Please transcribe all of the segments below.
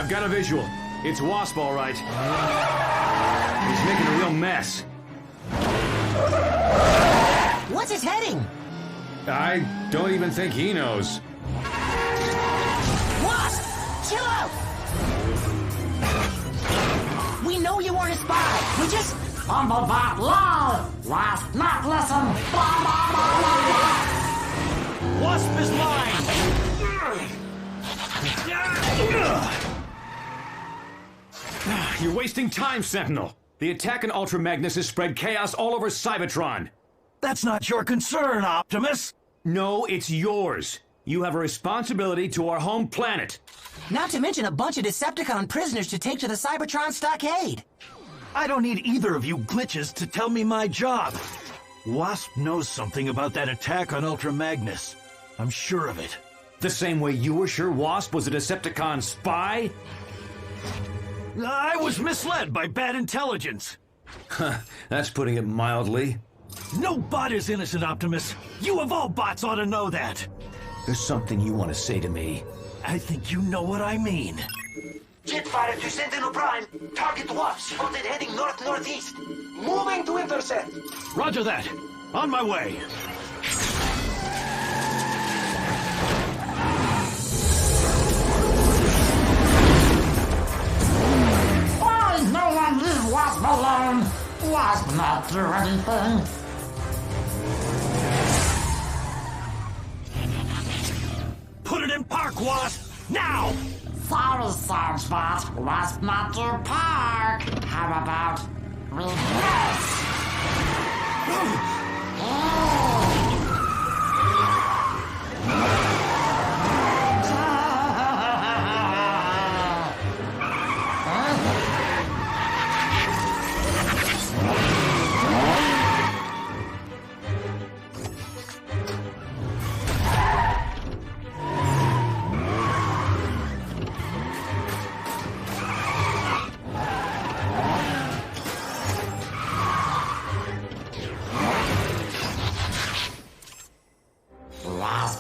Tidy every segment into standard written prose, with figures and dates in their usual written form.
I've got a visual. It's Wasp, all right. He's making a real mess. What's his heading? I don't even think he knows. Wasp! Chill out! We know you weren't a spy. We just... Bumblebot low! Wasp not listen! Blah, blah, blah, blah, blah. Wasp is mine! You're wasting time, Sentinel. The attack on Ultra Magnus has spread chaos all over Cybertron. That's not your concern, Optimus! No, it's yours. You have a responsibility to our home planet. Not to mention a bunch of Decepticon prisoners to take to the Cybertron stockade. I don't need either of you glitches to tell me my job. Wasp knows something about that attack on Ultra Magnus. I'm sure of it. The same way you were sure Wasp was a Decepticon spy? I was misled by bad intelligence. That's putting it mildly. No bot is innocent, Optimus. You of all bots ought to know that. There's something you want to say to me. I think you know what I mean. Jetfire to Sentinel Prime. Target Wasp spotted heading north-northeast. Moving to intercept. Roger that. On my way. Why no one leave Wasp alone? Wasp not do anything. Put it in park, Wasp! Now! Sorry, Sargebot. Wasp not do park. How about reverse?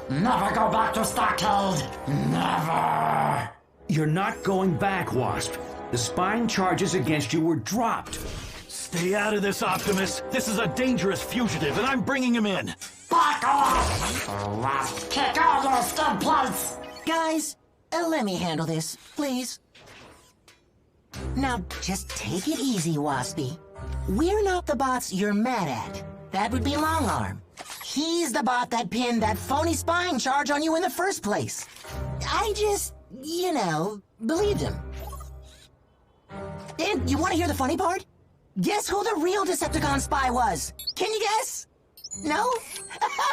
Never go back to Stockade! Never! You're not going back, Wasp. The spying charges against you were dropped. Stay out of this, Optimus. This is a dangerous fugitive, and I'm bringing him in. Back off! Wasp, kick all your skin plates! Guys, let me handle this, please. Now, just take it easy, Waspy. We're not the bots you're mad at. That would be Longarm. He's the bot that pinned that phony spying charge on you in the first place. I just, you know, believed him. And you want to hear the funny part? Guess who the real Decepticon spy was? Can you guess? No?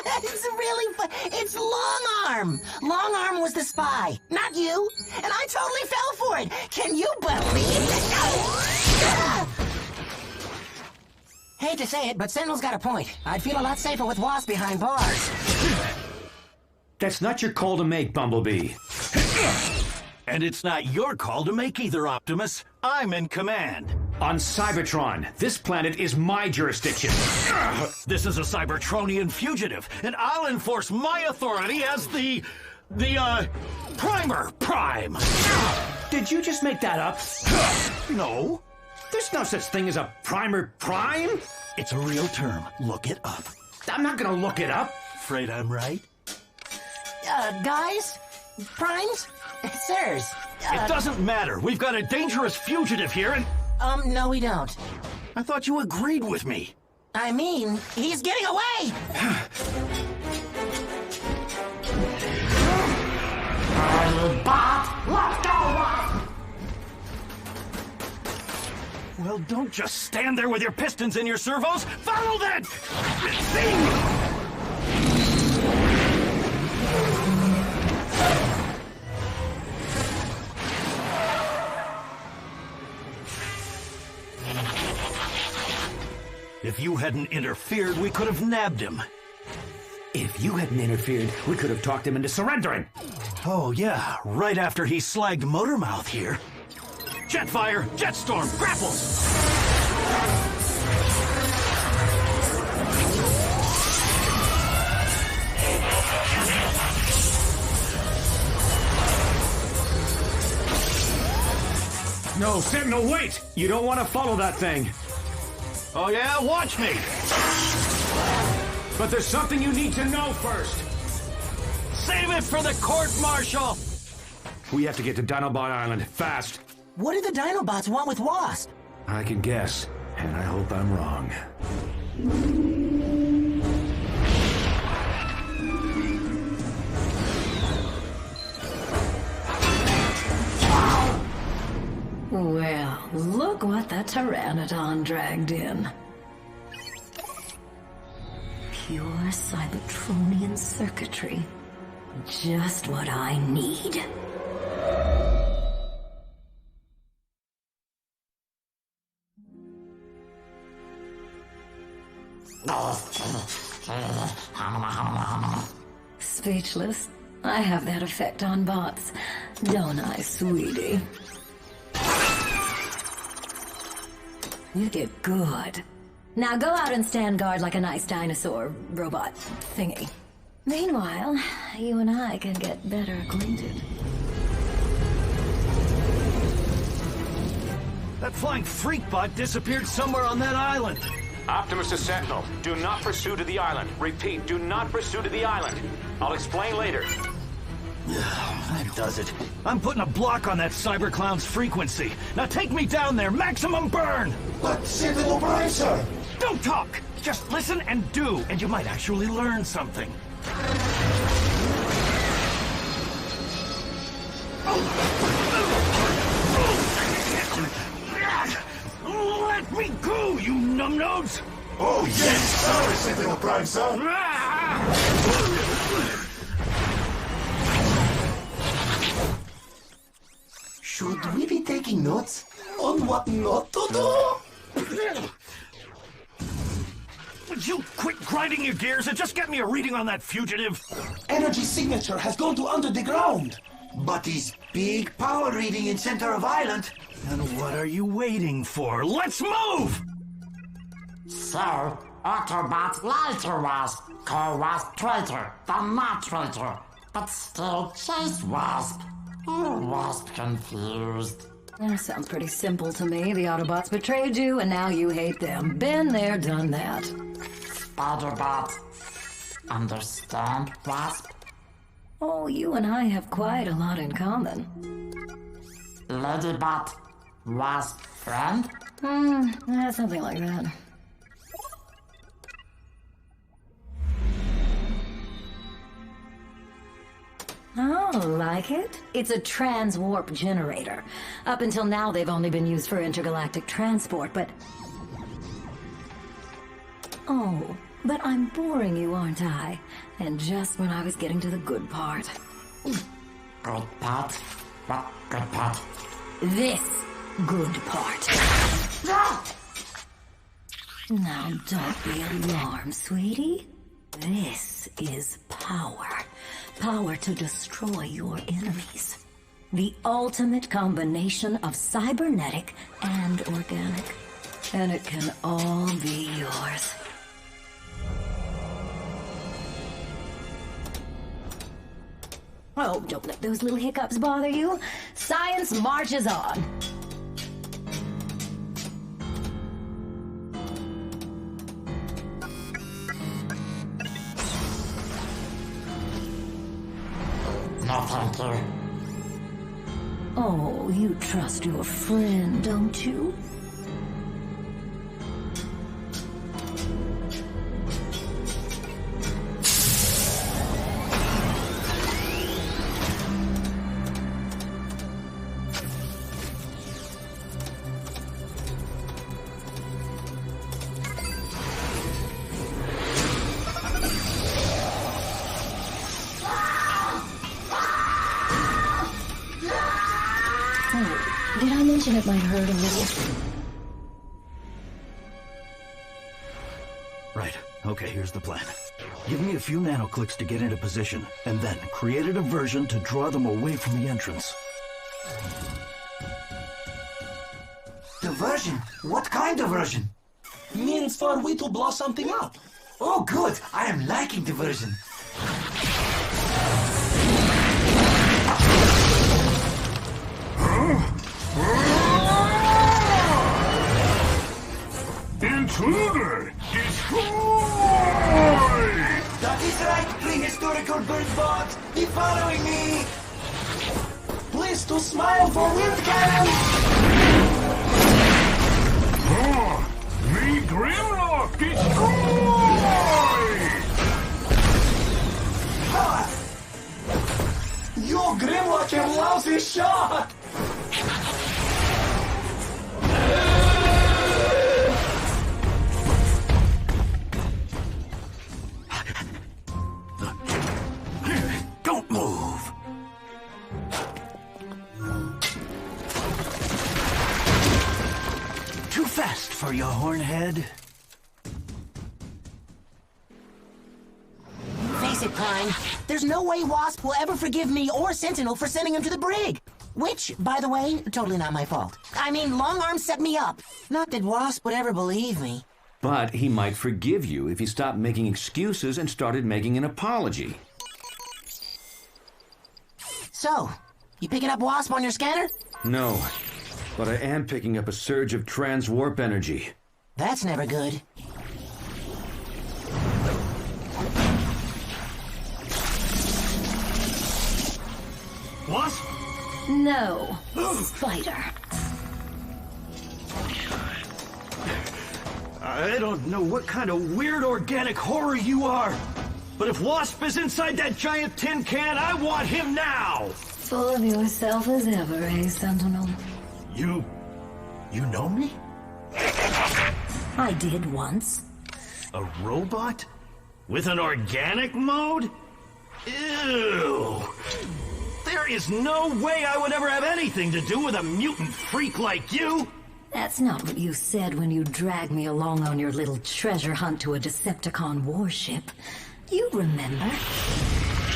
It's really it's Longarm! Longarm was the spy, not you. And I totally fell for it. Can you believe it? Hate to say it, but Sentinel's got a point. I'd feel a lot safer with Wasp behind bars. That's not your call to make, Bumblebee. And it's not your call to make either, Optimus. I'm in command. On Cybertron, this planet is my jurisdiction. This is a Cybertronian fugitive, and I'll enforce my authority as the Primer Prime. Did you just make that up? No. There's no such thing as a Primer Prime. It's a real term. Look it up. I'm not gonna look it up. Afraid I'm right? Guys? Primes? Sirs? It doesn't matter. We've got a dangerous fugitive here, and... No we don't. I thought you agreed with me. I mean, he's getting away! Bot, let's go, Wasp! Well, don't just stand there with your pistons in your servos. Follow that thing! If you hadn't interfered, we could have nabbed him. If you hadn't interfered, we could have talked him into surrendering. Oh, yeah, right after he slagged Motormouth here. Jetfire! Jetstorm! Grapples! No, Sentinel, wait! You don't want to follow that thing. Oh yeah? Watch me! But there's something you need to know first. Save it for the court-martial! We have to get to Dinobot Island, fast. What do the Dinobots want with Wasp? I can guess, and I hope I'm wrong. Well, look what the Pteranodon dragged in. Pure Cybertronian circuitry. Just what I need. Speechless. I have that effect on bots, don't I, sweetie? You did good. Now go out and stand guard like a nice dinosaur robot thingy. Meanwhile, you and I can get better acquainted. That flying freak bot disappeared somewhere on that island. Optimus to Sentinel, do not pursue to the island. Repeat, do not pursue to the island. I'll explain later. That does it. I'm putting a block on that cyberclown's frequency. Now take me down there, maximum burn! But Sentinel Prime, sir! Don't talk! Just listen and do, and you might actually learn something. Let me go, you numbnodes! Oh, yes! Sorry, Sentinel Prime, sir! Should we be taking notes on what not to do? Would you quit grinding your gears and just get me a reading on that fugitive? Energy signature has gone to under the ground. But his big power reading in center of island. And what are you waiting for? Let's move! So, Autobots lied to Wasp, call Wasp traitor, but not traitor, but still chase Wasp. Wasp confused. That sounds pretty simple to me. The Autobots betrayed you, and now you hate them. Been there, done that. Spider-Bot, understand Wasp? Oh, you and I have quite a lot in common. Ladybot, Wasp friend? Something like that. Oh, like it? It's a trans-warp generator. Up until now, they've only been used for intergalactic transport, but... Oh, but I'm boring you, aren't I? And just when I was getting to the good part. Good part? What good part? This good part. Now, don't be alarmed, sweetie. This is power. Power to destroy your enemies. The ultimate combination of cybernetic and organic. And it can all be yours. Oh, don't let those little hiccups bother you. Science marches on. No, thank you. Oh, you trust your friend, don't you? Did I mention it might hurt a little? Right. Okay, here's the plan. Give me a few nanoclicks to get into position, and then create a diversion to draw them away from the entrance. Diversion? What kind of diversion? Means for we to blow something up. Oh, good. I am liking diversion. Be following me! Please to smile for wind cannon! Me Grimlock, destroy! Ah! You Grimlock a lousy shot! Don't move! Too fast for you, Hornhead. Face it, Prime. There's no way Wasp will ever forgive me or Sentinel for sending him to the brig. Which, by the way, totally not my fault. I mean, Longarm set me up. Not that Wasp would ever believe me. But he might forgive you if you stopped making excuses and started making an apology. So, you picking up Wasp on your scanner? No, but I am picking up a surge of trans-warp energy. That's never good. Wasp? No, Spider. I don't know what kind of weird organic horror you are, but if Wasp is inside that giant tin can, I want him now! Full of yourself as ever, eh, Sentinel? You know me? I did once. A robot? With an organic mode? Ew! There is no way I would ever have anything to do with a mutant freak like you! That's not what you said when you dragged me along on your little treasure hunt to a Decepticon warship. You remember?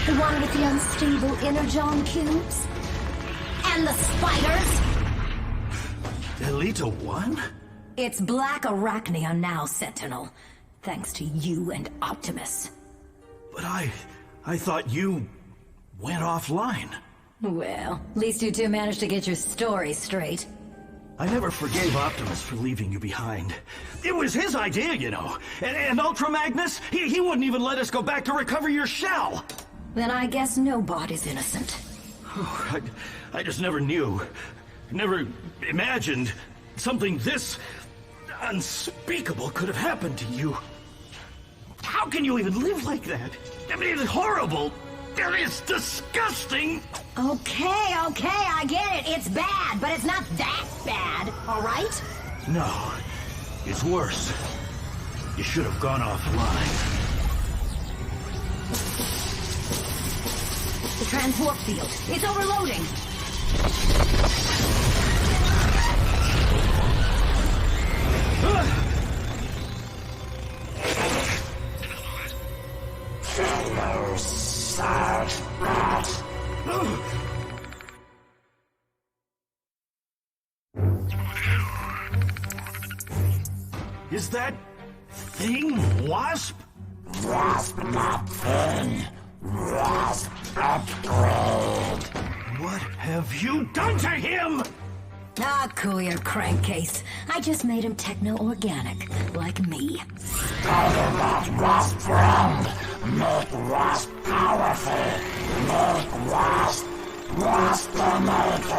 The one with the unstable energon cubes? And the spiders? Elita 1? It's Blackarachnia now, Sentinel. Thanks to you and Optimus. But I thought you went offline. Well, at least you two managed to get your story straight. I never forgave Optimus for leaving you behind. It was his idea, you know. And Ultra Magnus, he wouldn't even let us go back to recover your shell. Then I guess nobody's innocent. I just never knew. Never imagined something this unspeakable could have happened to you. How can you even live like that? I mean, it's horrible. It's disgusting. Okay, I get it. It's bad, but it's not that bad, all right? No, it's worse. You should have gone offline. The transwarp field. It's overloading. Hello, sad rat. Is that thing Wasp? Wasp not thing. Wasp upgrade. What have you done to him? Ah, cool your crankcase. I just made him techno-organic, like me. Autobot Wasp friend. Make Wasp powerful. Make Wasp Waspinator.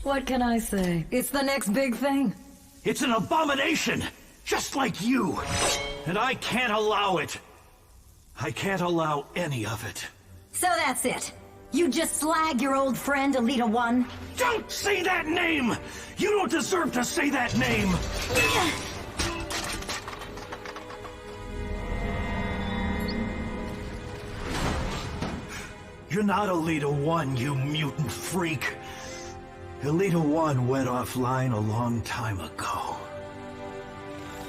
What can I say? It's the next big thing. It's an abomination, just like you. And I can't allow it. I can't allow any of it. So that's it. You just slag your old friend, Elita 1? Don't say that name! You don't deserve to say that name! You're not Elita 1, you mutant freak. Elita 1 went offline a long time ago.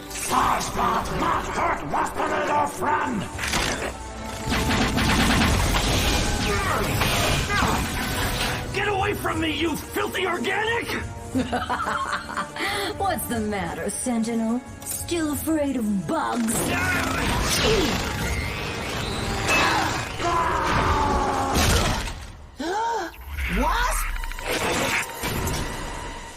Starspot not hurt Waspinator friend. Get away from me, you filthy organic! What's the matter, Sentinel? Still afraid of bugs? Wasp?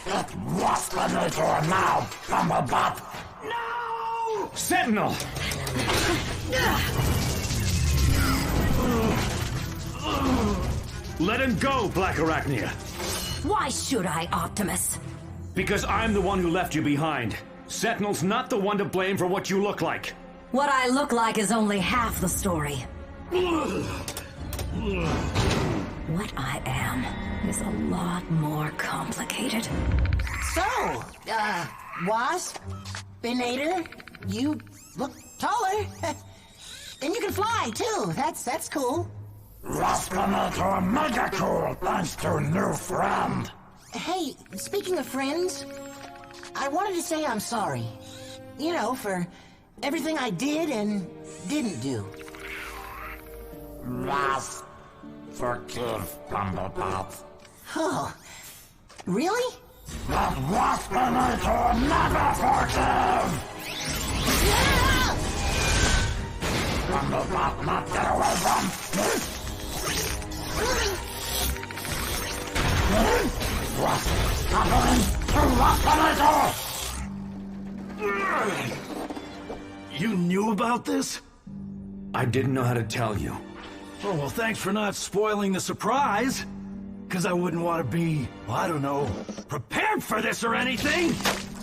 Get Waspinator now from above. No! Sentinel! Let him go, Blackarachnia. Why should I, Optimus? Because I'm the one who left you behind. Sentinel's not the one to blame for what you look like. What I look like is only half the story. What I am is a lot more complicated. So, Waspinator, you look taller. And you can fly, too. That's cool. Waspinator mega cool, thanks to new friend. Hey, speaking of friends, I wanted to say I'm sorry. You know, for everything I did and didn't do. Wasp, forgive Thunderbot. Oh, really? But Waspinator never forgive! Thunderbot not get away from me! Wasp, happening to Waspinator! You knew about this? I didn't know how to tell you. Oh, well, thanks for not spoiling the surprise. Because I wouldn't want to be, well, I don't know, prepared for this or anything.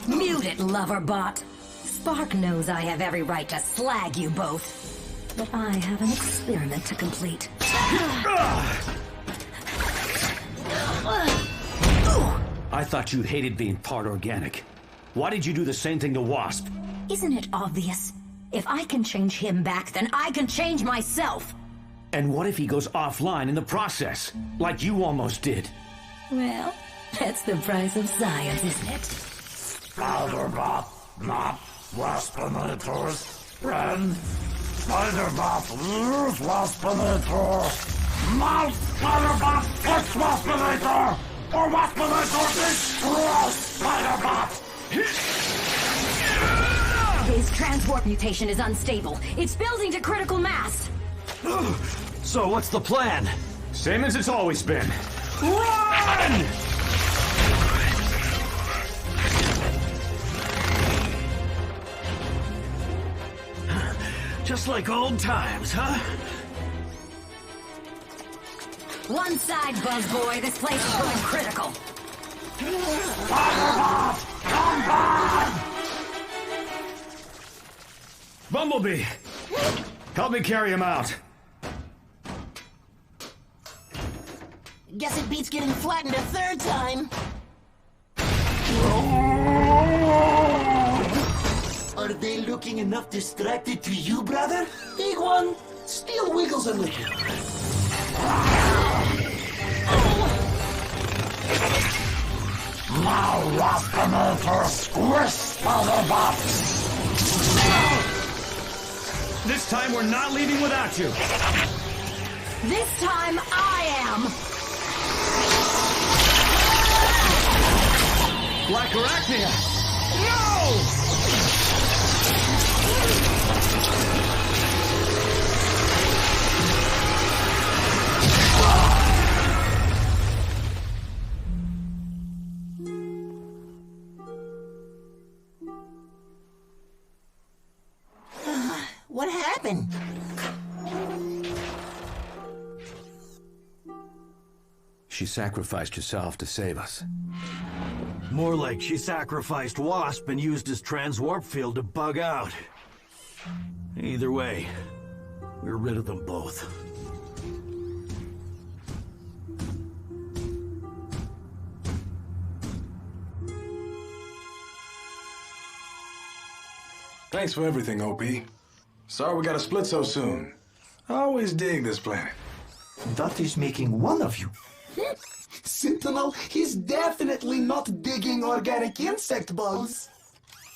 Mute it, Loverbot. Spark knows I have every right to slag you both. But I have an experiment to complete. I thought you hated being part organic. Why did you do the same thing to Wasp? Isn't it obvious? If I can change him back, then I can change myself. And what if he goes offline in the process? Like you almost did. Well, that's the price of science, isn't it? Spider-Bot, not Waspinator's friend. Spider-Bot, use Waspinator. Not Spider-Bot, fix Waspinator! Or Waspinator destroys Spider-Bot! His transwarp mutation is unstable. It's building to critical mass. So what's the plan? Same as it's always been. Run! Just like old times, huh? One side, Buzzboy. This place is going critical. Spider-Bot, come back! Bumblebee! Help me carry him out. Guess it beats getting flattened a third time. Are they looking enough distracted to you, brother? Big one still wiggles a little. Now Waspinator squish Spider-Bots! This time we're not leaving without you. This time I am. Blackarachnia! No! What happened? She sacrificed herself to save us. More like she sacrificed Wasp and used his transwarp field to bug out. Either way, we're rid of them both. Thanks for everything, OP. Sorry we gotta split so soon. I always dig this planet. That is making one of you. Sentinel, he's definitely not digging organic insect bugs.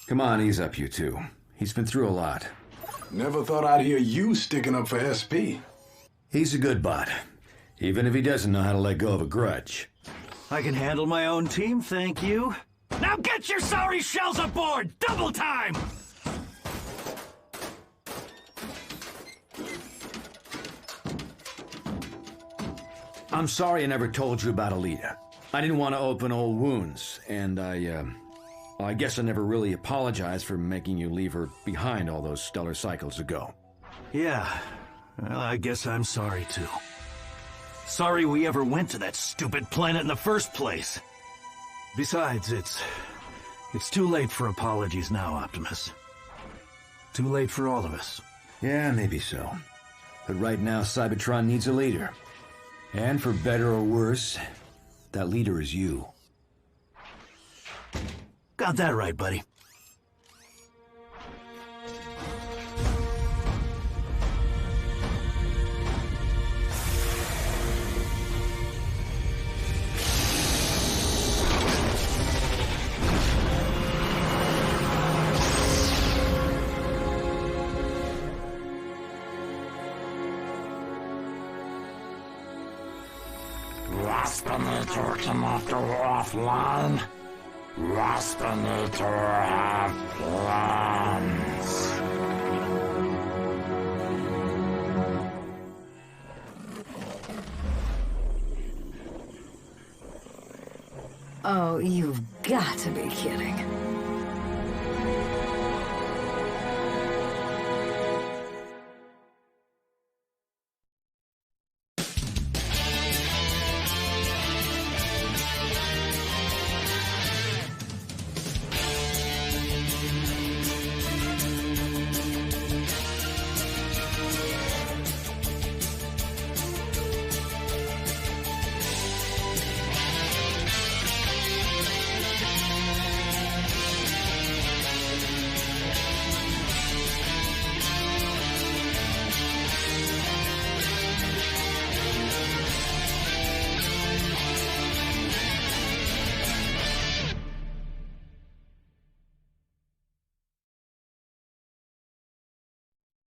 Come on, ease up, you two. He's been through a lot. Never thought I'd hear you sticking up for SP. He's a good bot, even if he doesn't know how to let go of a grudge. I can handle my own team, thank you. Now get your sorry shells aboard! Double time! I'm sorry I never told you about Alita. I didn't want to open old wounds, and I I guess I never really apologized for making you leave her behind all those stellar cycles ago. Yeah, well, I guess I'm sorry too. Sorry we ever went to that stupid planet in the first place. Besides, it's too late for apologies now, Optimus. Too late for all of us. Yeah, maybe so. But right now, Cybertron needs a leader. And for better or worse, that leader is you. Got that right, buddy. Waspinator cannot go offline. Waspinator have plans. Oh, you've got to be kidding.